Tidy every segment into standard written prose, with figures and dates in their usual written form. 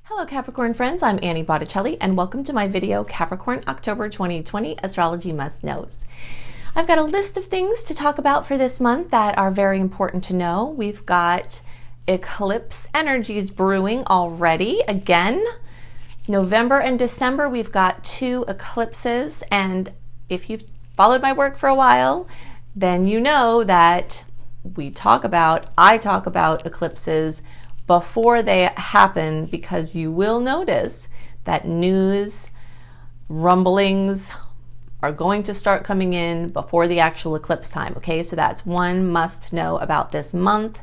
Hello Capricorn friends, I'm Annie Botticelli and welcome to my video Capricorn October 2020 Astrology Must Knows. I've got a list of things to talk about for this month that are very important to know. We've got eclipse energies brewing already. Again, November and December we've got 2 eclipses, and if you've followed my work for a while, then you know that I talk about eclipses before they happen, because you will notice that news rumblings are going to start coming in before the actual eclipse time. Okay, so that's one must know about this month.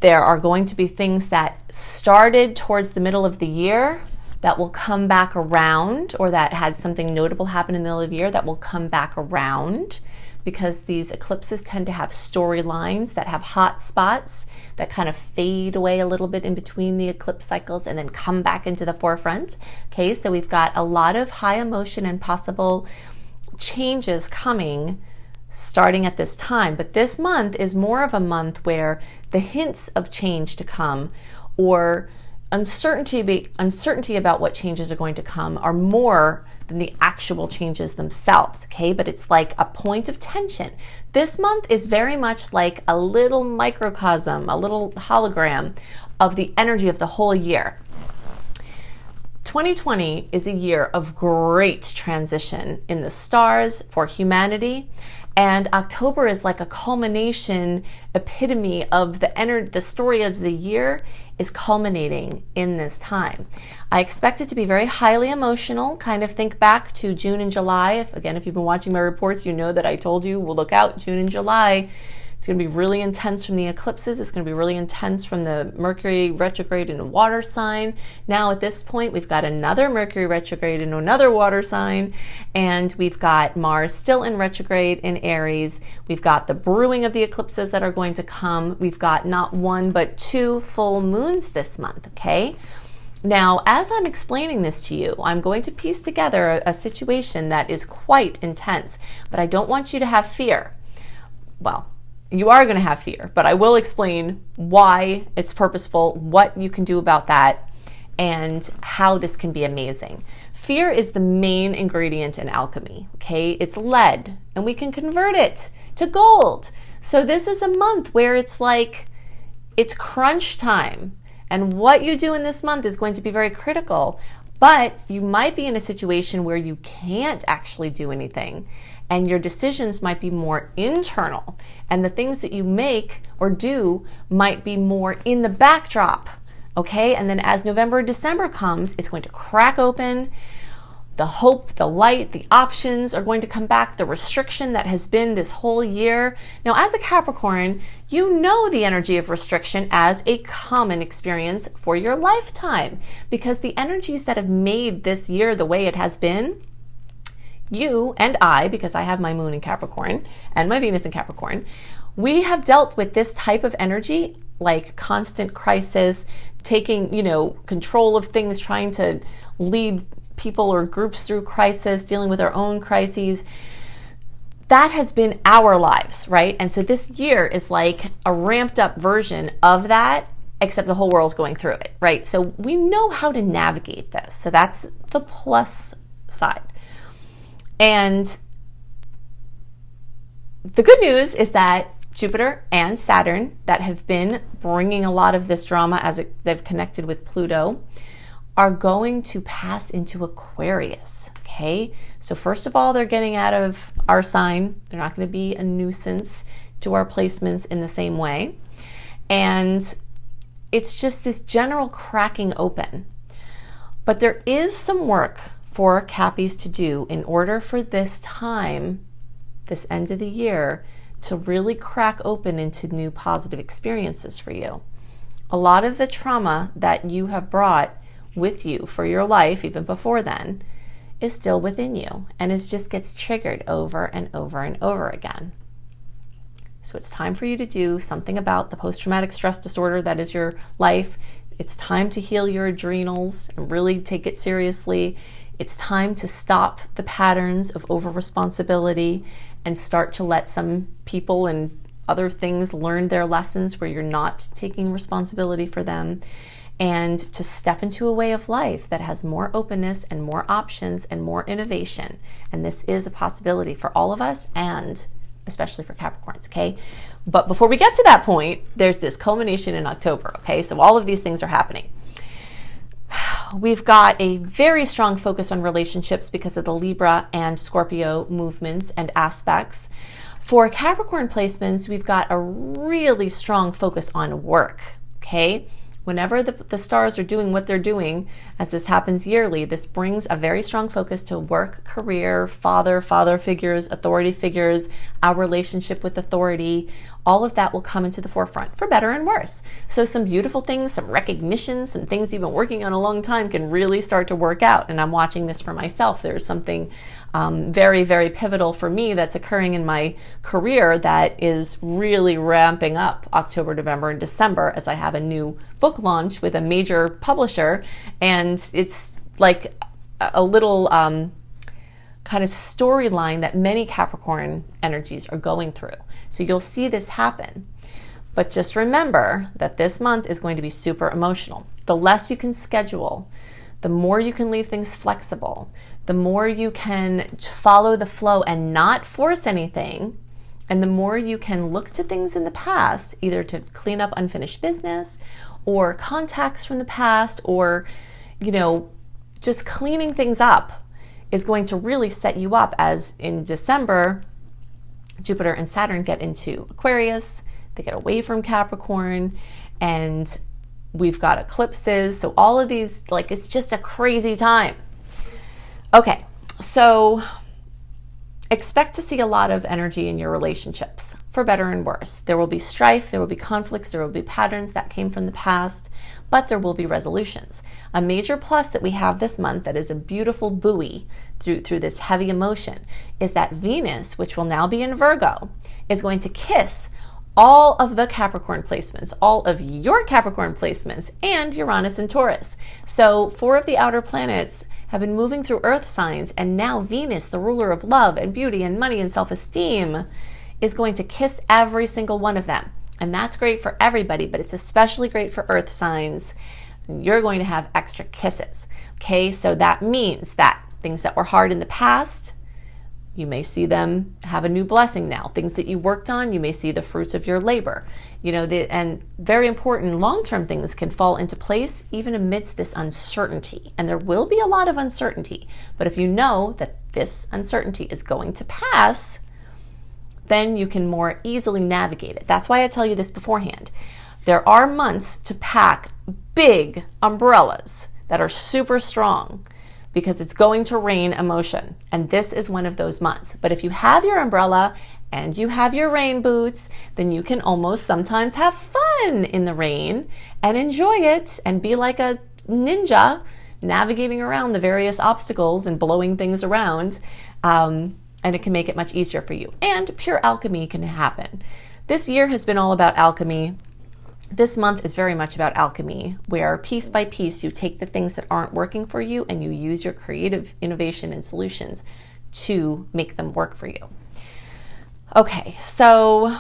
There are going to be things that started towards the middle of the year that will come back around, or that had something notable happen in the middle of the year that will come back around, because these eclipses tend to have storylines that have hot spots that kind of fade away a little bit in between the eclipse cycles and then come back into the forefront. Okay, so we've got a lot of high emotion and possible changes coming starting at this time. But this month is more of a month where the hints of change to come, or uncertainty about what changes are going to come, are more than the actual changes themselves. Okay, but it's like a point of tension. This month is very much like a little microcosm, a little hologram of the energy of the whole year. 2020 is a year of great transition in the stars for humanity, and October is like a culmination, epitome of the story of the year is culminating in this time. I expect it to be very highly emotional. Kind of think back to June and July. If you've been watching my reports, you know that I told you, we'll look out, June and July. It's going to be really intense from the eclipses. It's going to be really intense from the Mercury retrograde in a water sign. Now at this point, we've got another Mercury retrograde in another water sign, and we've got Mars still in retrograde in Aries. We've got the brewing of the eclipses that are going to come. We've got not 1, but 2 full moons this month, okay? Now, as I'm explaining this to you, I'm going to piece together a situation that is quite intense, but I don't want you to have fear. Well, you are going to have fear, but I will explain why it's purposeful, what you can do about that, and how this can be amazing. Fear is the main ingredient in alchemy, okay? It's lead, and we can convert it to gold. So this is a month where it's like, it's crunch time, and what you do in this month is going to be very critical, but you might be in a situation where you can't actually do anything, and your decisions might be more internal, and the things that you make or do might be more in the backdrop, okay? And then as November, December comes, it's going to crack open. The hope, the light, the options are going to come back, the restriction that has been this whole year. Now, as a Capricorn, you know the energy of restriction as a common experience for your lifetime, because the energies that have made this year the way it has been, you and I, because I have my moon in Capricorn and my Venus in Capricorn, we have dealt with this type of energy, like constant crisis, taking, control of things, trying to lead people or groups through crisis, dealing with our own crises. That has been our lives, right? And so this year is like a ramped up version of that, except the whole world's going through it, right? So we know how to navigate this. So that's the plus side. And the good news is that Jupiter and Saturn, that have been bringing a lot of this drama as they've connected with Pluto, are going to pass into Aquarius, okay? So first of all, they're getting out of our sign. They're not going to be a nuisance to our placements in the same way. And it's just this general cracking open. But there is some work for Cappies to do in order for this time, this end of the year, to really crack open into new positive experiences for you. A lot of the trauma that you have brought with you for your life, even before then, is still within you, and it just gets triggered over and over and over again. So it's time for you to do something about the post-traumatic stress disorder that is your life. It's time to heal your adrenals and really take it seriously. It's time to stop the patterns of over-responsibility and start to let some people and other things learn their lessons where you're not taking responsibility for them. and to step into a way of life that has more openness and more options and more innovation. And this is a possibility for all of us, and especially for Capricorns, okay? But before we get to that point, there's this culmination in October, okay? So all of these things are happening. We've got a very strong focus on relationships because of the Libra and Scorpio movements and aspects. For Capricorn placements, we've got a really strong focus on work, okay? Whenever the stars are doing what they're doing, as this happens yearly, this brings a very strong focus to work, career, father figures, authority figures, our relationship with authority. All of that will come into the forefront, for better and worse. So some beautiful things, some recognition, some things you've been working on a long time can really start to work out. And I'm watching this for myself. There's something very, very pivotal for me that's occurring in my career that is really ramping up October, November, and December as I have a new book launch with a major publisher. And it's like a little kind of storyline that many Capricorn energies are going through. So you'll see this happen. But just remember that this month is going to be super emotional. The less you can schedule, the more you can leave things flexible, the more you can follow the flow and not force anything, and the more you can look to things in the past, either to clean up unfinished business or contacts from the past, or, you know, just cleaning things up is going to really set you up, as in December, Jupiter and Saturn get into Aquarius, they get away from Capricorn, and we've got eclipses. So all of these, like, it's just a crazy time. Okay, so expect to see a lot of energy in your relationships, for better and worse. There will be strife, there will be conflicts, there will be patterns that came from the past, but there will be resolutions. A major plus that we have this month that is a beautiful buoy through this heavy emotion is that Venus, which will now be in Virgo, is going to kiss all of the Capricorn placements, all of your Capricorn placements, and Uranus and Taurus. So 4 of the outer planets have been moving through Earth signs, and now Venus, the ruler of love and beauty and money and self-esteem, is going to kiss every single one of them. And that's great for everybody, but it's especially great for Earth signs. You're going to have extra kisses. Okay, so that means that things that were hard in the past, you may see them have a new blessing now. Things that you worked on, you may see the fruits of your labor. You know, and very important long-term things can fall into place even amidst this uncertainty. And there will be a lot of uncertainty. But if you know that this uncertainty is going to pass, then you can more easily navigate it. That's why I tell you this beforehand. There are months to pack big umbrellas that are super strong, because it's going to rain emotion. And this is one of those months. But if you have your umbrella and you have your rain boots, then you can almost sometimes have fun in the rain and enjoy it and be like a ninja navigating around the various obstacles and blowing things around. And it can make it much easier for you. And pure alchemy can happen. This year has been all about alchemy. This month is very much about alchemy, where piece by piece you take the things that aren't working for you and you use your creative innovation and solutions to make them work for you. Okay, so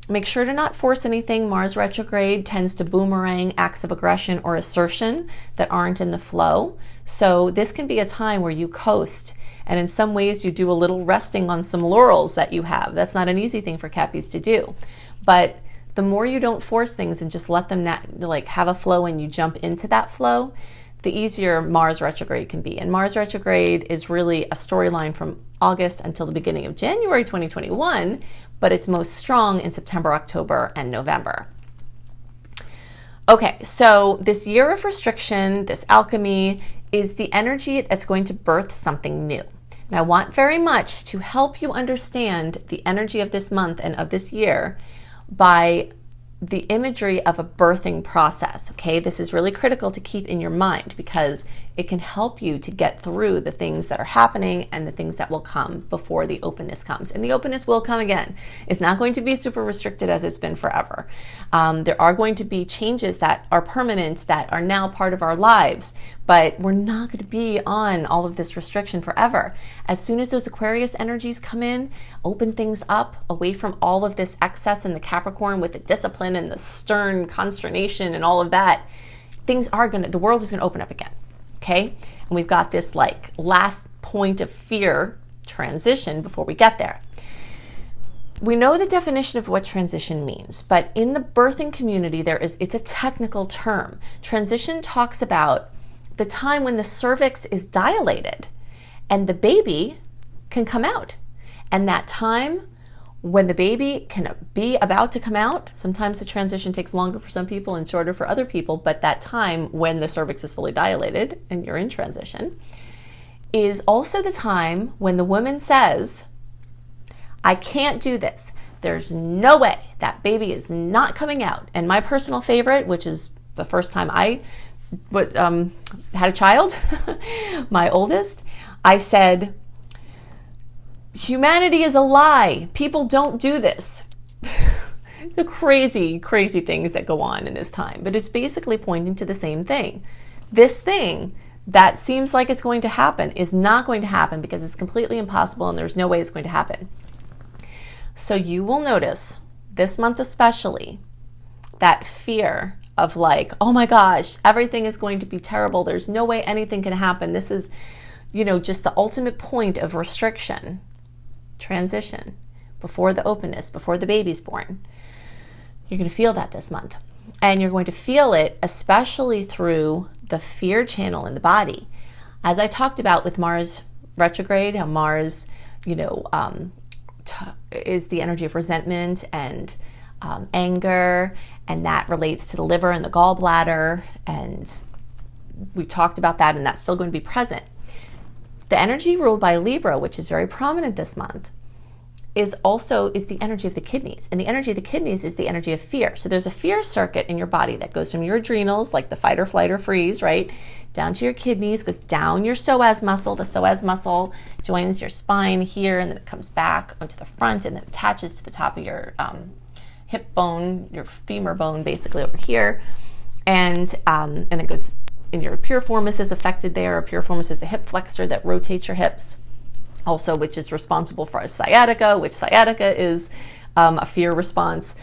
make sure to not force anything. Mars retrograde tends to boomerang acts of aggression or assertion that aren't in the flow. So this can be a time where you coast, and in some ways you do a little resting on some laurels that you have. That's not an easy thing for Cappies to do. But the more you don't force things and just let them have a flow and you jump into that flow, the easier Mars retrograde can be. And Mars retrograde is really a storyline from August until the beginning of January 2021, but it's most strong in September, October, and November. Okay, so this year of restriction, this alchemy, is the energy that's going to birth something new. And I want very much to help you understand the energy of this month and of this year by the imagery of a birthing process, okay? This is really critical to keep in your mind because it can help you to get through the things that are happening and the things that will come before the openness comes. And the openness will come again. It's not going to be super restricted as it's been forever. There are going to be changes that are permanent, that are now part of our lives, but we're not going to be on all of this restriction forever. As soon as those Aquarius energies come in, open things up away from all of this excess in the Capricorn with the discipline and the stern consternation and all of that, the world is gonna open up again, okay? And we've got this like last point of fear transition before we get there. We know the definition of what transition means, but in the birthing community, it's a technical term. Transition talks about the time when the cervix is dilated and the baby can come out. And that time when the baby can be about to come out, sometimes the transition takes longer for some people and shorter for other people, but that time when the cervix is fully dilated and you're in transition is also the time when the woman says, I can't do this. There's no way. That baby is not coming out. And my personal favorite, which is the first time I had a child, my oldest, I said, humanity is a lie. People don't do this. The crazy, crazy things that go on in this time. But it's basically pointing to the same thing. This thing that seems like it's going to happen is not going to happen because it's completely impossible and there's no way it's going to happen. So you will notice this month especially that fear of like, oh my gosh, everything is going to be terrible. There's no way anything can happen. This is, just the ultimate point of restriction, transition, before the openness, before the baby's born. You're going to feel that this month. And you're going to feel it especially through the fear channel in the body. As I talked about with Mars retrograde, how Mars, is the energy of resentment and anger, and that relates to the liver and the gallbladder, and we talked about that, and that's still going to be present. The energy ruled by Libra, which is very prominent this month, is the energy of the kidneys, and the energy of the kidneys is the energy of fear. So there's a fear circuit in your body that goes from your adrenals, like the fight or flight or freeze, right, down to your kidneys, goes down your psoas muscle. The psoas muscle joins your spine here, and then it comes back onto the front, and then attaches to the top of your hip bone, your femur bone, basically over here, and it goes in your piriformis is affected there. A piriformis is a hip flexor that rotates your hips, also, which is responsible for sciatica, which sciatica is a fear response.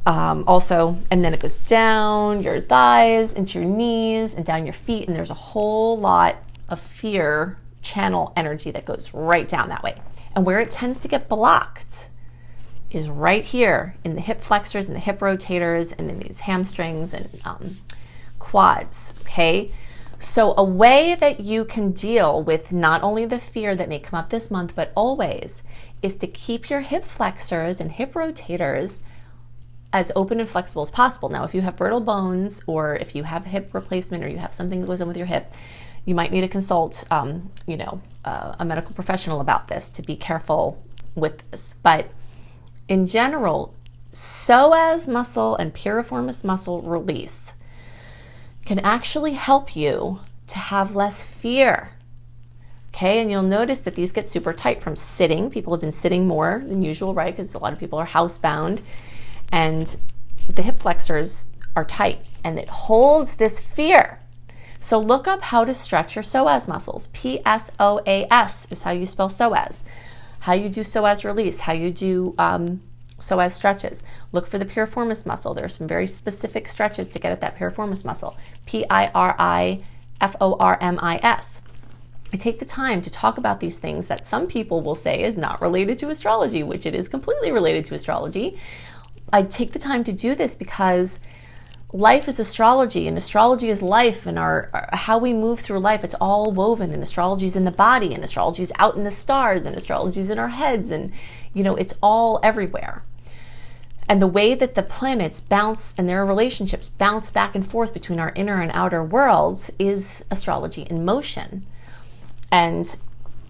Also, and then it goes down your thighs, into your knees, and down your feet, and there's a whole lot of fear channel energy that goes right down that way. And where it tends to get blocked is right here in the hip flexors and the hip rotators and in these hamstrings and quads, okay? So a way that you can deal with not only the fear that may come up this month, but always, is to keep your hip flexors and hip rotators as open and flexible as possible. Now, if you have brittle bones, or if you have hip replacement, or you have something that goes on with your hip, you might need to consult, a medical professional about this to be careful with this. But in general, psoas muscle and piriformis muscle release can actually help you to have less fear. Okay, and you'll notice that these get super tight from sitting. People have been sitting more than usual, right? Because a lot of people are housebound, and the hip flexors are tight, and it holds this fear. So look up how to stretch your psoas muscles. PSOAS is how you spell psoas. How you do psoas release, how you do psoas stretches. Look for the piriformis muscle. There are some very specific stretches to get at that piriformis muscle. PIRIFORMIS. I take the time to talk about these things that some people will say is not related to astrology, which it is completely related to astrology. I take the time to do this because life is astrology, and astrology is life, and our how we move through life, it's all woven, and astrology is in the body, and astrology is out in the stars, and astrology is in our heads, and it's all everywhere. And the way that the planets bounce and their relationships bounce back and forth between our inner and outer worlds is astrology in motion. And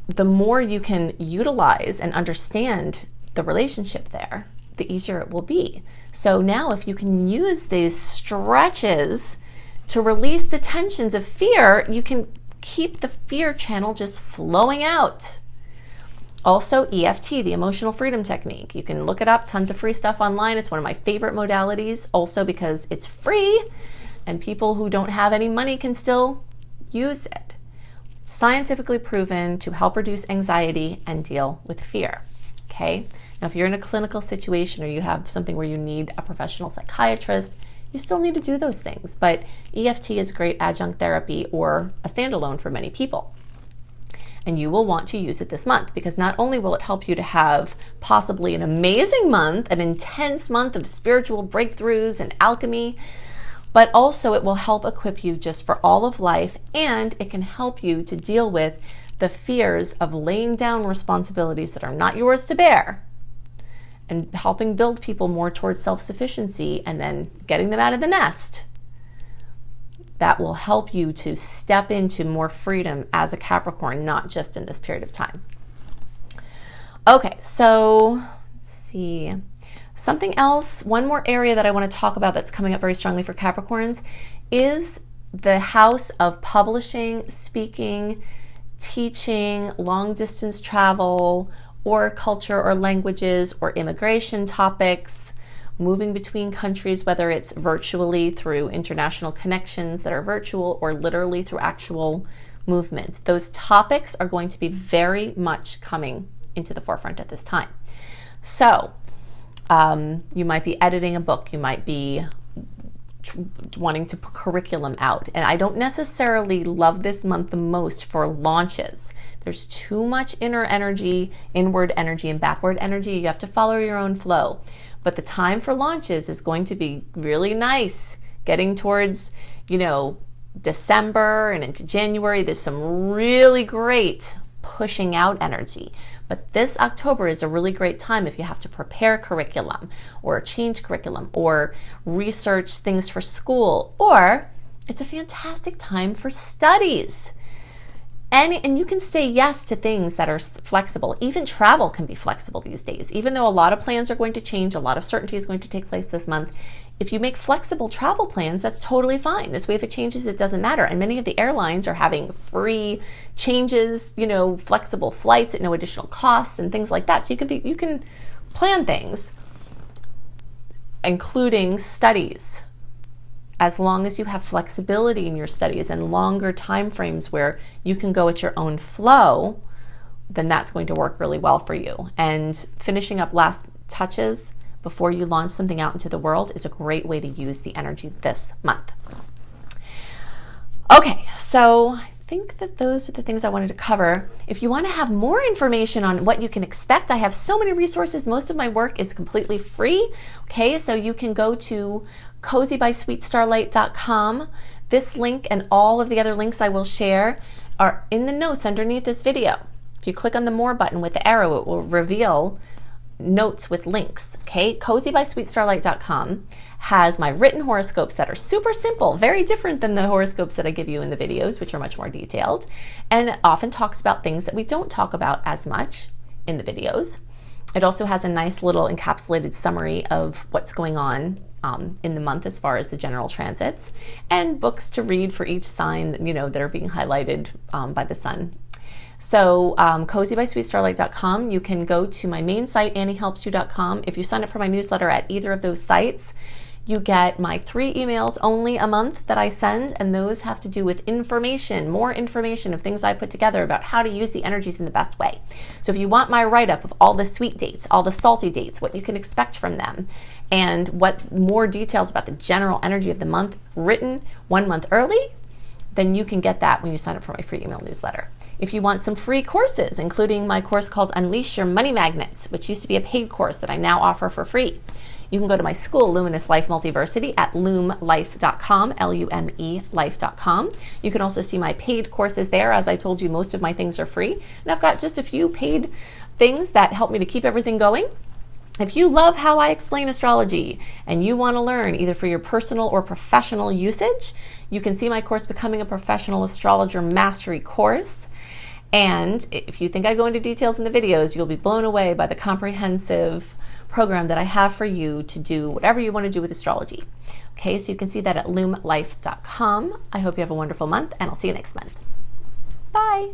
the more you can utilize and understand the relationship there, the easier it will be. So now if you can use these stretches to release the tensions of fear, you can keep the fear channel just flowing out. Also, EFT, the emotional freedom technique. You can look it up, tons of free stuff online. It's one of my favorite modalities, also because it's free and people who don't have any money can still use it. It's scientifically proven to help reduce anxiety and deal with fear. Okay? Now, if you're in a clinical situation or you have something where you need a professional psychiatrist, you still need to do those things. But EFT is great adjunct therapy or a standalone for many people. And you will want to use it this month, because not only will it help you to have possibly an amazing month, an intense month of spiritual breakthroughs and alchemy, but also it will help equip you just for all of life, and it can help you to deal with the fears of laying down responsibilities that are not yours to bear and helping build people more towards self-sufficiency and then getting them out of the nest. That will help you to step into more freedom as a Capricorn, not just in this period of time. Okay, so let's see. Something else, one more area that I want to talk about that's coming up very strongly for Capricorns is the house of publishing, speaking, teaching, long distance travel, or culture or languages or immigration topics, moving between countries, whether it's virtually through international connections that are virtual or literally through actual movement. Those topics are going to be very much coming into the forefront at this time. So you might be editing a book, you might be wanting to put curriculum out. And I don't necessarily love this month the most for launches. There's too much inner energy, inward energy, and backward energy. You have to follow your own flow. But the time for launches is going to be really nice. Getting towards, December and into January, there's some really great pushing out energy. But this October is a really great time if you have to prepare curriculum or change curriculum or research things for school, or it's a fantastic time for studies. And you can say yes to things that are flexible. Even travel can be flexible these days. Even though a lot of plans are going to change, a lot of certainty is going to take place this month, if you make flexible travel plans, that's totally fine. This way, if it changes, it doesn't matter. And many of the airlines are having free changes, flexible flights at no additional costs and things like that. So you can plan things, including studies, as long as you have flexibility in your studies and longer time frames where you can go at your own flow, then that's going to work really well for you. And finishing up last touches before you launch something out into the world is a great way to use the energy this month. Okay, so I think that those are the things I wanted to cover. If you want to have more information on what you can expect, I have so many resources. Most of my work is completely free. Okay, so you can go to cozybysweetstarlight.com. This link and all of the other links I will share are in the notes underneath this video. If you click on the More button with the arrow, it will reveal notes with links. Okay, cozybysweetstarlight.com has my written horoscopes that are super simple, very different than the horoscopes that I give you in the videos, which are much more detailed, and often talks about things that we don't talk about as much in the videos. It also has a nice little encapsulated summary of what's going on in the month as far as the general transits, and books to read for each sign that are being highlighted by the sun. So cozybysweetstarlight.com, you can go to my main site, anniehelpsyou.com. If you sign up for my newsletter at either of those sites, you get my 3 emails only a month that I send, and those have to do with information, more information of things I put together about how to use the energies in the best way. So if you want my write-up of all the sweet dates, all the salty dates, what you can expect from them, and what more details about the general energy of the month written 1 month early, then you can get that when you sign up for my free email newsletter. If you want some free courses, including my course called Unleash Your Money Magnets, which used to be a paid course that I now offer for free, you can go to my school, Luminous Life Multiversity, at lumelife.com, L-U-M-E life.com. You can also see my paid courses there. As I told you, most of my things are free, and I've got just a few paid things that help me to keep everything going. If you love how I explain astrology and you want to learn either for your personal or professional usage, you can see my course, Becoming a Professional Astrologer Mastery course. And if you think I go into details in the videos, you'll be blown away by the comprehensive program that I have for you to do whatever you want to do with astrology. Okay, so you can see that at lumelife.com. I hope you have a wonderful month, and I'll see you next month. Bye.